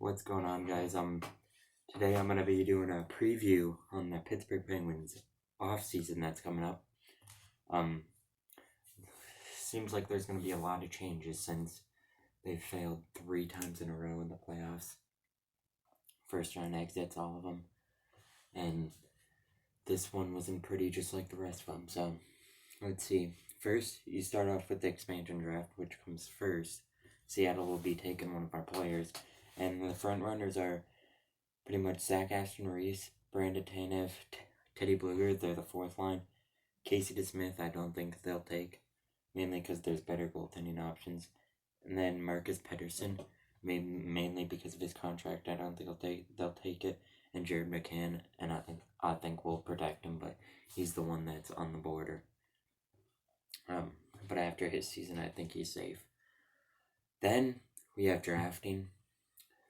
What's going on, guys? Today I'm gonna be doing a preview on the Pittsburgh Penguins off season that's coming up. Um, Seems like there's gonna be a lot of changes since they've failed 3 times in a row in the playoffs. First round exits, all of them, and this one wasn't pretty, just like the rest of them. So let's see. First, you start off with the expansion draft, which comes first. Seattle will be taking one of our players, and the front runners are pretty much Zach Aston Reese, Brandon Tanev, Teddy Blueger. They're the fourth line. Casey DeSmith, I don't think they'll take, mainly because there's better goaltending options. And then Marcus Pettersson, mainly because of his contract. I don't think they'll take it. And Jared McCann, and I think we'll protect him, but he's the one that's on the border. But after his season, I think he's safe. Then we have drafting.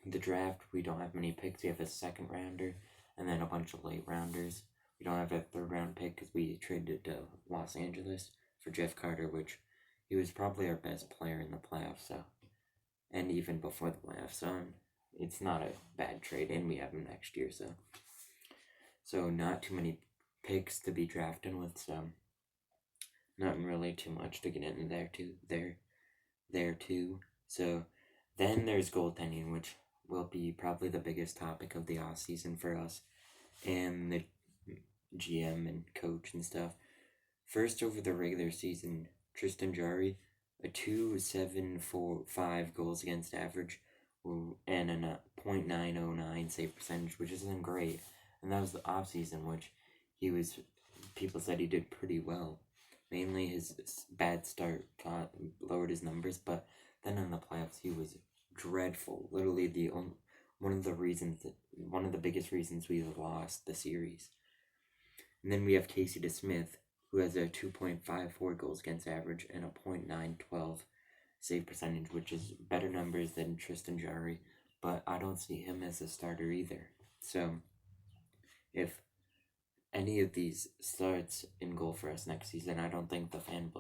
The draft, we don't have many picks. We have a second rounder and then a bunch of late rounders. We don't have a third round pick because we traded to Los Angeles for Jeff Carter, which he was probably our best player in the playoffs. So, and even before the playoffs, so it's not a bad trade, and we have him next year. So not too many picks to be drafting with. So not really too much to get into there too. So then there's goaltending, which will be probably the biggest topic of the off season for us and the GM and coach and stuff. First, over the regular season, Tristan Jarry, a 2.745 goals against average and a .909 save percentage, which isn't great. And that was the off season, which people said he did pretty well. Mainly his bad start lowered his numbers, but then in the playoffs he was dreadful. Literally one of the biggest reasons we lost the series. And then we have Casey DeSmith, who has a 2.54 goals against average and a .912 save percentage, which is better numbers than Tristan Jarry, but I don't see him as a starter either. So if any of these starts in goal for us next season, I don't think the fan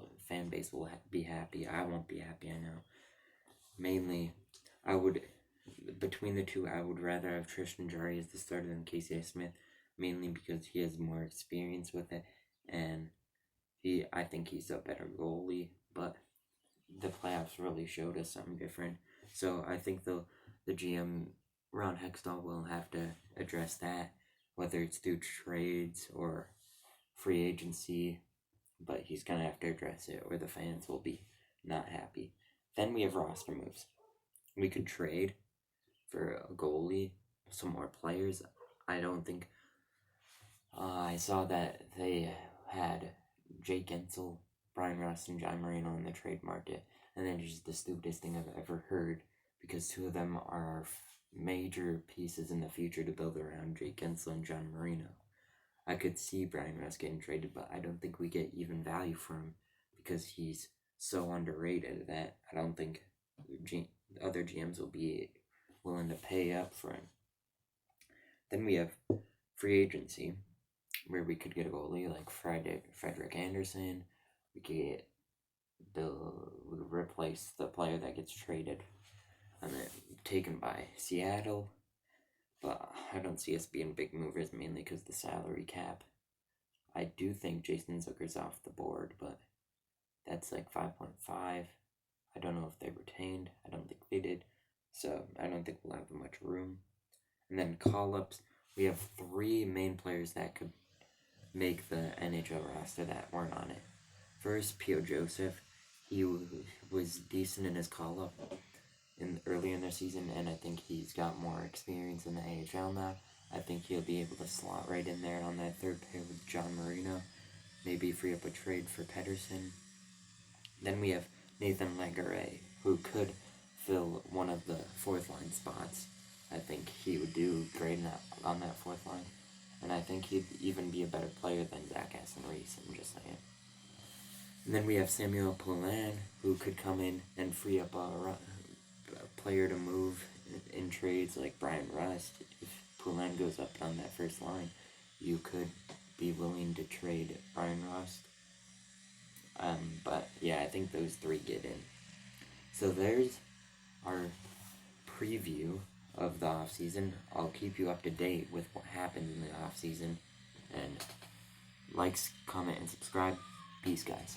base will be happy. I won't be happy, I know. Mainly, between the two, I would rather have Tristan Jarry as the starter than Casey DeSmith, mainly because he has more experience with it, and I think he's a better goalie, but the playoffs really showed us something different. So I think the GM, Ron Hextall, will have to address that, whether it's through trades or free agency, but he's going to have to address it or the fans will be not happy. Then we have roster moves. We could trade for a goalie, some more players. I don't think... I saw that they had Jake Gensel, Brian Rust, and John Marino in the trade market, and that is the stupidest thing I've ever heard, because two of them are major pieces in the future to build around Jake Gensel and John Marino. I could see Brian Rust getting traded, but I don't think we get even value for him because he's so underrated that I don't think other GMs will be willing to pay up for him. Then we have free agency, where we could get a goalie like Frederik Andersen. We could replace the player that gets traded and then taken by Seattle. But I don't see us being big movers, mainly because the salary cap. I do think Jason Zucker's off the board, but that's like 5.5. I don't know if they retained. I don't think they did. So I don't think we'll have much room. And then call-ups, we have 3 main players that could make the NHL roster that weren't on it. First, P.O. Joseph. He was decent in his call-up earlier in the season, and I think he's got more experience in the AHL now. I think he'll be able to slot right in there on that third pair with John Marino. Maybe free up a trade for Pettersson. Then we have Nathan Legare, who could fill one of the fourth line spots. I think he would do great on that fourth line. And I think he'd even be a better player than Zach Aston Reese, I'm just saying. And then we have Samuel Poulin, who could come in and free up a player to move in trades like Brian Rust. If Poulin goes up on that first line, you could be willing to trade Brian Rust. But yeah, I think those 3 get in. So there's our preview of the off season. I'll keep you up to date with what happens in the off season. And likes, comment, and subscribe. Peace, guys.